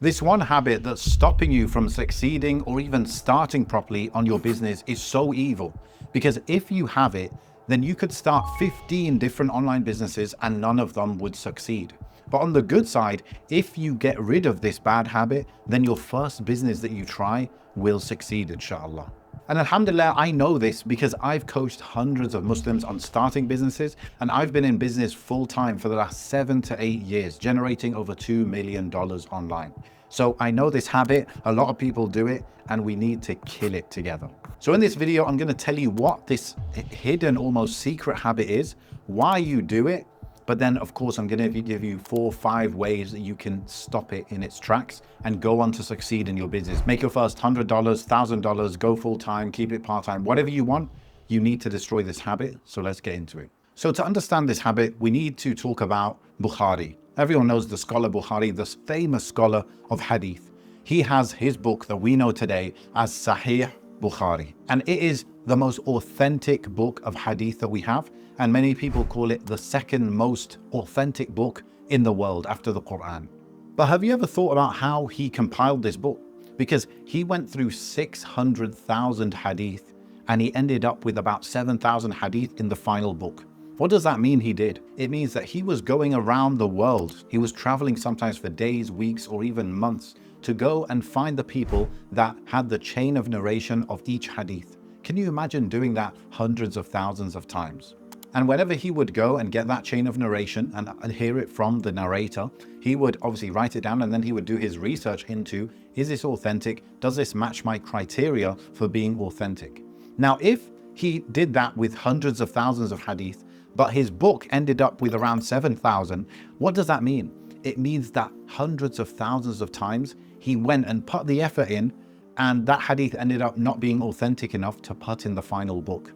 This one habit that's stopping you from succeeding or even starting properly on your business is so evil, because if you have it, then you could start 15 different online businesses and none of them would succeed. But on the good side, if you get rid of this bad habit, then your first business that you try will succeed, inshallah. And alhamdulillah, I know this because I've coached hundreds of Muslims on starting businesses, and I've been in business full time for the last 7 to 8 years, generating over $2 million online. So I know this habit, a lot of people do it, and we need to kill it together. So in this video, I'm going to tell you what this hidden, almost secret habit is, why you do it, but then of course I'm going to give you 4 or 5 ways that you can stop it in its tracks and go on to succeed in your business. Make your first $100, $1,000, go full time, keep it part time, whatever you want. You need to destroy this habit. So let's get into it. So to understand this habit, we need to talk about Bukhari. Everyone knows the scholar Bukhari, the famous scholar of hadith. He has his book that we know today as Sahih Bukhari, and it is the most authentic book of hadith that we have. And many people call it the second most authentic book in the world after the Quran. But have you ever thought about how he compiled this book? Because he went through 600,000 hadith and he ended up with about 7,000 hadith in the final book. What does that mean he did? It means that he was going around the world. He was traveling sometimes for days, weeks, or even months to go and find the people that had the chain of narration of each hadith. Can you imagine doing that hundreds of thousands of times? And whenever he would go and get that chain of narration and hear it from the narrator, he would obviously write it down and then he would do his research into, is this authentic? Does this match my criteria for being authentic? Now, if he did that with hundreds of thousands of hadith, but his book ended up with around 7,000, what does that mean? It means that hundreds of thousands of times he went and put the effort in, and that hadith ended up not being authentic enough to put in the final book.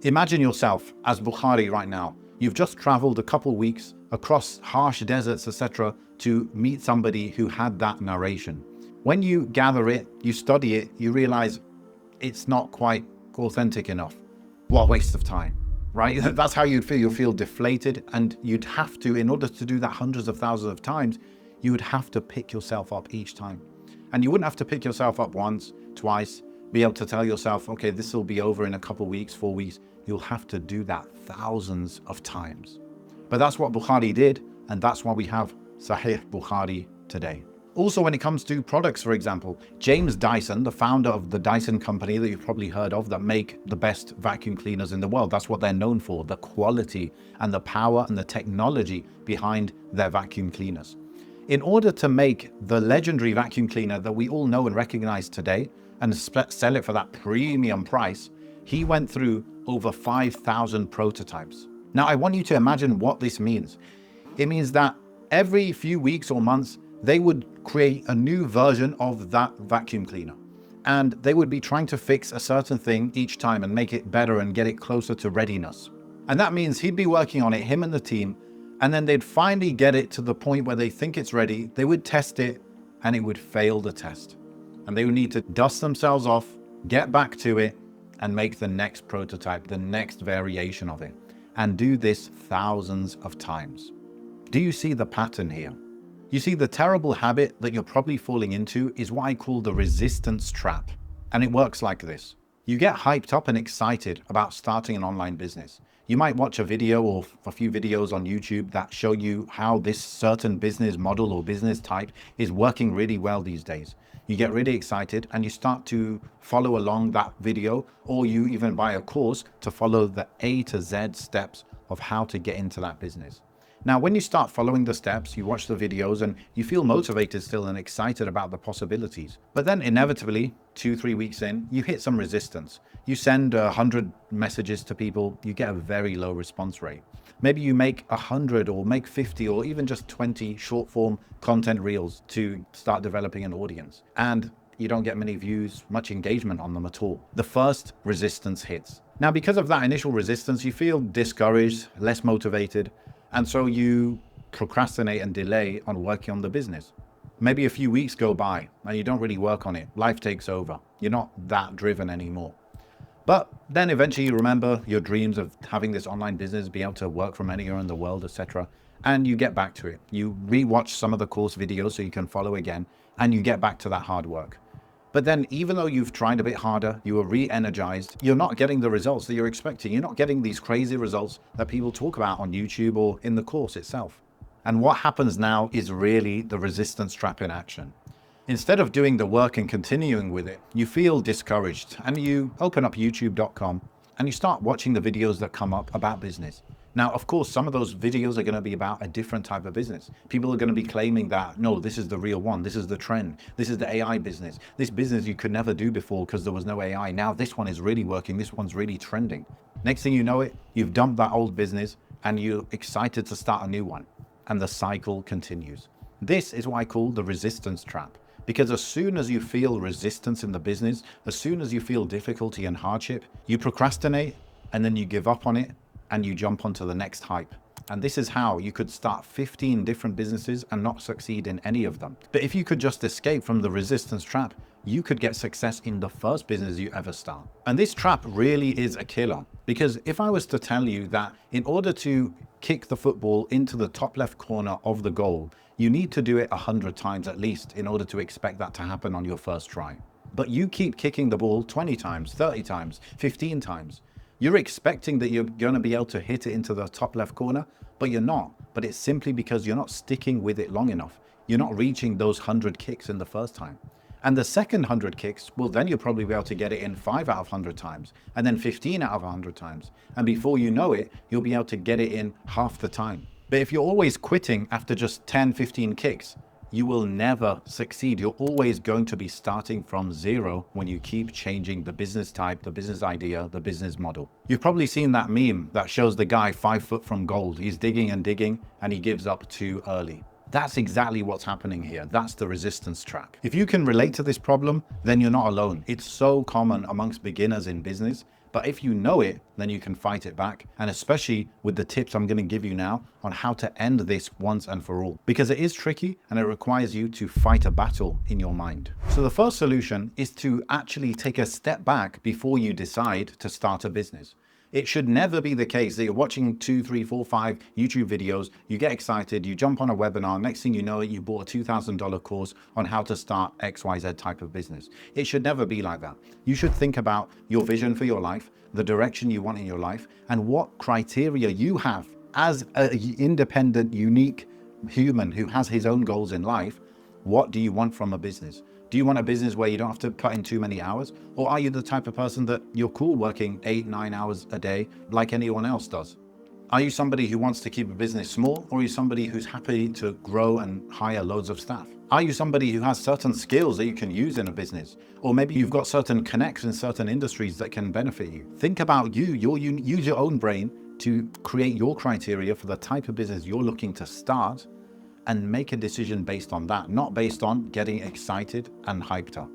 Imagine yourself as Bukhari right now. You've just traveled a couple weeks across harsh deserts, etc., to meet somebody who had that narration. When you gather it, you study it, you realize it's not quite authentic enough. What a waste of time, right? That's how you'd feel. You'll feel deflated, and you'd have to, in order to do that hundreds of thousands of times, you would have to pick yourself up each time. And you wouldn't have to pick yourself up once, twice, be able to tell yourself, okay, this will be over in a couple weeks, 4 weeks. You'll have to do that thousands of times. But that's what Bukhari did, and that's why we have Sahih Bukhari today. Also, when it comes to products, for example, James Dyson, the founder of the Dyson company that you've probably heard of, that make the best vacuum cleaners in the world. That's what they're known for, the quality and the power and the technology behind their vacuum cleaners. In order to make the legendary vacuum cleaner that we all know and recognize today and sell it for that premium price, he went through over 5,000 prototypes. Now, I want you to imagine what this means. It means that every few weeks or months, they would create a new version of that vacuum cleaner. And they would be trying to fix a certain thing each time and make it better and get it closer to readiness. And that means he'd be working on it, him and the team, and then they'd finally get it to the point where they think it's ready. They would test it and it would fail the test. And they would need to dust themselves off, get back to it, and make the next prototype, the next variation of it, and do this thousands of times. Do you see the pattern here? You see, the terrible habit that you're probably falling into is what I call the resistance trap. And it works like this. You get hyped up and excited about starting an online business. You might watch a video or a few videos on YouTube that show you how this certain business model or business type is working really well these days. You get really excited and you start to follow along that video, or you even buy a course to follow the A to Z steps of how to get into that business. Now, when you start following the steps, you watch the videos and you feel motivated still and excited about the possibilities. But then inevitably, 2-3 weeks in, you hit some resistance. You send 100 messages to people, you get a very low response rate. Maybe you make 100 or make 50 or even just 20 short form content reels to start developing an audience. And you don't get many views, much engagement on them at all. The first resistance hits. Now, because of that initial resistance, you feel discouraged, less motivated, and so you procrastinate and delay on working on the business. Maybe a few weeks go by and you don't really work on it. Life takes over. You're not that driven anymore. But then eventually you remember your dreams of having this online business, be able to work from anywhere in the world, etc. And you get back to it. You rewatch some of the course videos so you can follow again. and you get back to that hard work. But then even though you've tried a bit harder, you were re-energized, you're not getting the results that you're expecting. You're not getting these crazy results that people talk about on YouTube or in the course itself. And what happens now is really the resistance trap in action. Instead of doing the work and continuing with it, you feel discouraged and you open up youtube.com and you start watching the videos that come up about business. Now, of course, some of those videos are going to be about a different type of business. People are going to be claiming that, no, this is the real one. This is the trend. This is the AI business. This business you could never do before because there was no AI. Now this one is really working. This one's really trending. Next thing you know it, you've dumped that old business and you're excited to start a new one. And the cycle continues. This is what I call the resistance trap. Because as soon as you feel resistance in the business, as soon as you feel difficulty and hardship, you procrastinate and then you give up on it and you jump onto the next hype. And this is how you could start 15 different businesses and not succeed in any of them. But if you could just escape from the resistance trap, you could get success in the first business you ever start. And this trap really is a killer, because if I was to tell you that in order to kick the football into the top left corner of the goal, you need to do it 100 times at least in order to expect that to happen on your first try. But you keep kicking the ball 20 times, 30 times, 15 times. You're expecting that you're going to be able to hit it into the top left corner, but you're not. But it's simply because you're not sticking with it long enough. You're not reaching those 100 kicks in the first time. And the second 100 kicks, well, then you'll probably be able to get it in 5 out of 100 times, and then 15 out of 100 times. And before you know it, you'll be able to get it in half the time. But if you're always quitting after just 10, 15 kicks, you will never succeed. You're always going to be starting from zero when you keep changing the business type, the business idea, the business model. You've probably seen that meme that shows the guy 5 foot from gold. He's digging and digging and he gives up too early. That's exactly what's happening here. That's the resistance trap. If you can relate to this problem, then you're not alone. It's so common amongst beginners in business. But if you know it, then you can fight it back. And especially with the tips I'm going to give you now on how to end this once and for all. Because it is tricky and it requires you to fight a battle in your mind. So the first solution is to actually take a step back before you decide to start a business. It should never be the case that you're watching 2, 3, 4, 5 YouTube videos, you get excited, you jump on a webinar, next thing you know it, you bought a $2,000 course on how to start XYZ type of business. It should never be like that. You should think about your vision for your life, the direction you want in your life, and what criteria you have as an independent, unique human who has his own goals in life. What do you want from a business? Do you want a business where you don't have to put in too many hours? Or are you the type of person that you're cool working 8, 9 hours a day like anyone else does? Are you somebody who wants to keep a business small, or are you somebody who's happy to grow and hire loads of staff? Are you somebody who has certain skills that you can use in a business? Or maybe you've got certain connects in certain industries that can benefit you. Think about you. Use your own brain to create your criteria for the type of business you're looking to start, and make a decision based on that, not based on getting excited and hyped up.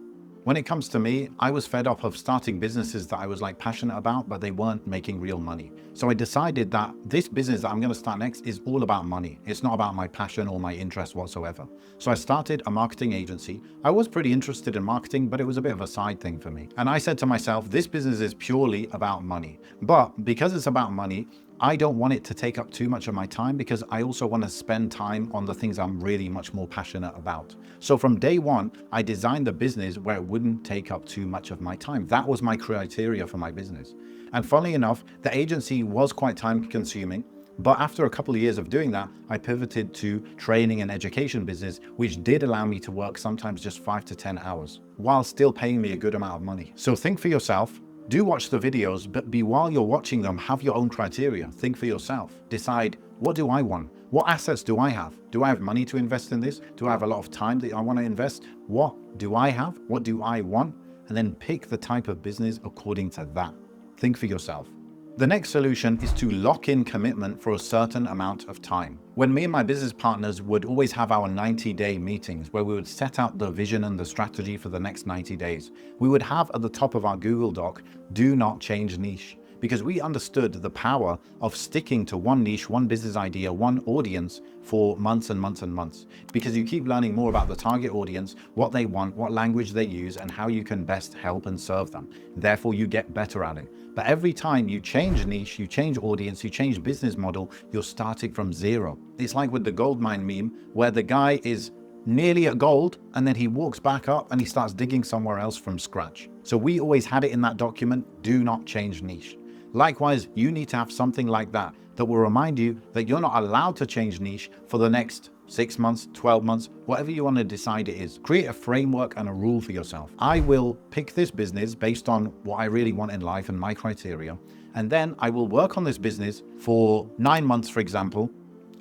When it comes to me, I was fed up of starting businesses that I was passionate about, but they weren't making real money. So I decided that this business that I'm going to start next is all about money. It's not about my passion or my interest whatsoever. So I started a marketing agency. I was pretty interested in marketing, but it was a bit of a side thing for me. And I said to myself, this business is purely about money. But because it's about money, I don't want it to take up too much of my time, because I also want to spend time on the things I'm really much more passionate about. So from day one, I designed the business where it wouldn't take up too much of my time. That was my criteria for my business. And funnily enough, the agency was quite time consuming. But after a couple of years of doing that, I pivoted to training and education business, which did allow me to work sometimes just 5 to 10 hours while still paying me a good amount of money. So think for yourself. Do watch the videos, but while you're watching them, have your own criteria. Think for yourself. Decide, what do I want? What assets do I have? Do I have money to invest in this? Do I have a lot of time that I want to invest? What do I have? What do I want? And then pick the type of business according to that. Think for yourself. The next solution is to lock in commitment for a certain amount of time. When me and my business partners would always have our 90-day meetings where we would set out the vision and the strategy for the next 90 days, we would have at the top of our Google Doc, do not change niche. Because we understood the power of sticking to one niche, one business idea, one audience for months and months and months. Because you keep learning more about the target audience, what they want, what language they use, and how you can best help and serve them. Therefore, you get better at it. But every time you change niche, you change audience, you change business model, you're starting from zero. It's like with the gold mine meme, where the guy is nearly at gold, and then he walks back up and he starts digging somewhere else from scratch. So we always had it in that document, do not change niche. Likewise, you need to have something like that that will remind you that you're not allowed to change niche for the next 6 months, 12 months, whatever you want to decide it is. Create a framework and a rule for yourself. I will pick this business based on what I really want in life and my criteria. And then I will work on this business for 9 months, for example,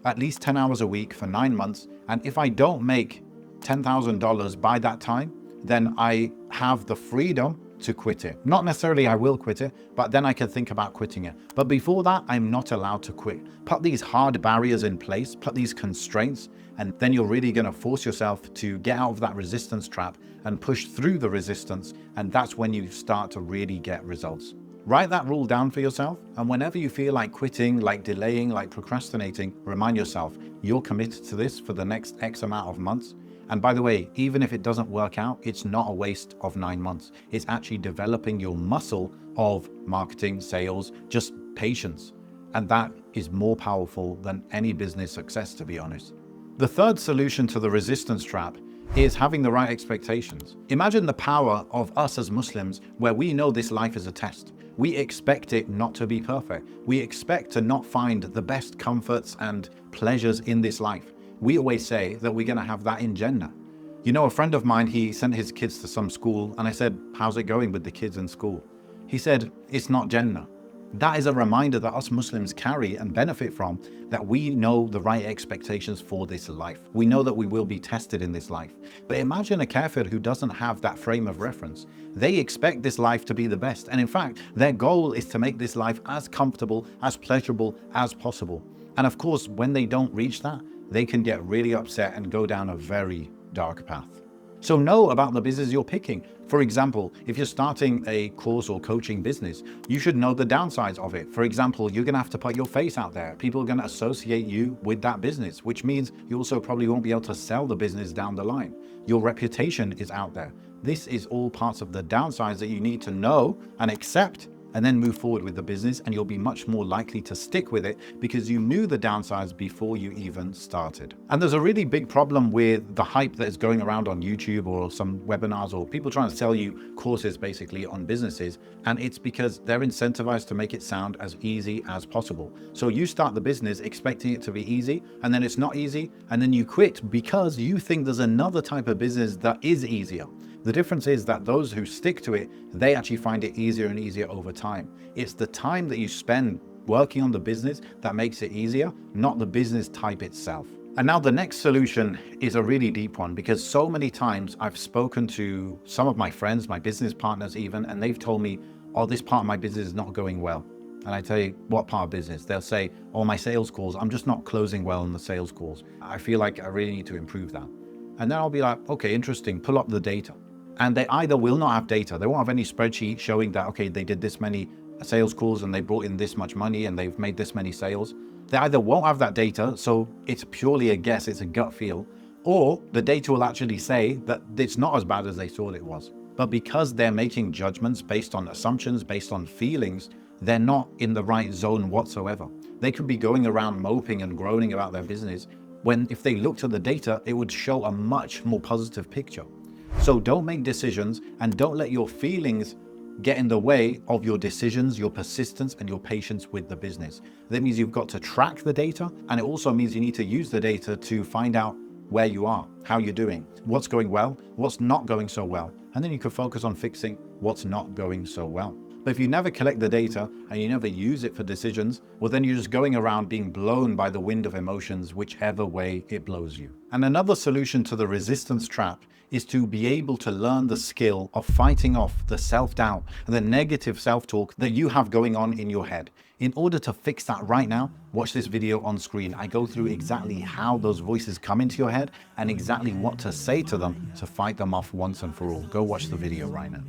at least 10 hours a week for 9 months. And if I don't make $10,000 by that time, then I have the freedom to quit it. Not necessarily I will quit it, but then I can think about quitting it. But before that, I'm not allowed to quit. Put these hard barriers in place, put these constraints, and then you're really going to force yourself to get out of that resistance trap and push through the resistance. And that's when you start to really get results. Write that rule down for yourself. And whenever you feel like quitting, like delaying, like procrastinating, remind yourself, you're committed to this for the next X amount of months. And by the way, even if it doesn't work out, it's not a waste of 9 months. It's actually developing your muscle of marketing, sales, just patience. And that is more powerful than any business success, to be honest. The third solution to the resistance trap is having the right expectations. Imagine the power of us as Muslims, where we know this life is a test. We expect it not to be perfect. We expect to not find the best comforts and pleasures in this life. We always say that we're going to have that in Jannah. You know, a friend of mine, he sent his kids to some school, and I said, how's it going with the kids in school? He said, it's not Jannah. That is a reminder that us Muslims carry and benefit from, that we know the right expectations for this life. We know that we will be tested in this life. But imagine a kafir who doesn't have that frame of reference. They expect this life to be the best. And in fact, their goal is to make this life as comfortable, as pleasurable as possible. And of course, when they don't reach that, they can get really upset and go down a very dark path. So know about the business you're picking. For example, if you're starting a course or coaching business, you should know the downsides of it. For example, you're going to have to put your face out there. People are going to associate you with that business, which means you also probably won't be able to sell the business down the line. Your reputation is out there. This is all parts of the downsides that you need to know and accept, and then move forward with the business, and you'll be much more likely to stick with it because you knew the downsides before you even started. And there's a really big problem with the hype that is going around on YouTube or some webinars or people trying to sell you courses basically on businesses. And it's because they're incentivized to make it sound as easy as possible. So you start the business expecting it to be easy, and then it's not easy, and then you quit because you think there's another type of business that is easier. The difference is that those who stick to it, they actually find it easier and easier over time. It's the time that you spend working on the business that makes it easier, not the business type itself. And now the next solution is a really deep one, because so many times I've spoken to some of my friends, my business partners even, and they've told me, oh, this part of my business is not going well. And I tell you, what part of business? They'll say, oh, my sales calls, I'm just not closing well in the sales calls. I feel like I really need to improve that. And then I'll be like, okay, interesting, pull up the data. And they either will not have data, they won't have any spreadsheet showing that, okay, they did this many sales calls and they brought in this much money and they've made this many sales. They either won't have that data, so it's purely a guess, it's a gut feel, or the data will actually say that it's not as bad as they thought it was. But because they're making judgments based on assumptions, based on feelings, they're not in the right zone whatsoever. They could be going around moping and groaning about their business, when if they looked at the data, it would show a much more positive picture. So don't make decisions and don't let your feelings get in the way of your decisions, your persistence, and your patience with the business. That means you've got to track the data, and it also means you need to use the data to find out where you are, how you're doing, what's going well, what's not going so well. And then you can focus on fixing what's not going so well. But if you never collect the data and you never use it for decisions, well, then you're just going around being blown by the wind of emotions, whichever way it blows you. And another solution to the resistance trap is to be able to learn the skill of fighting off the self-doubt and the negative self-talk that you have going on in your head. In order to fix that right now, watch this video on screen. I go through exactly how those voices come into your head and exactly what to say to them to fight them off once and for all. Go watch the video right now.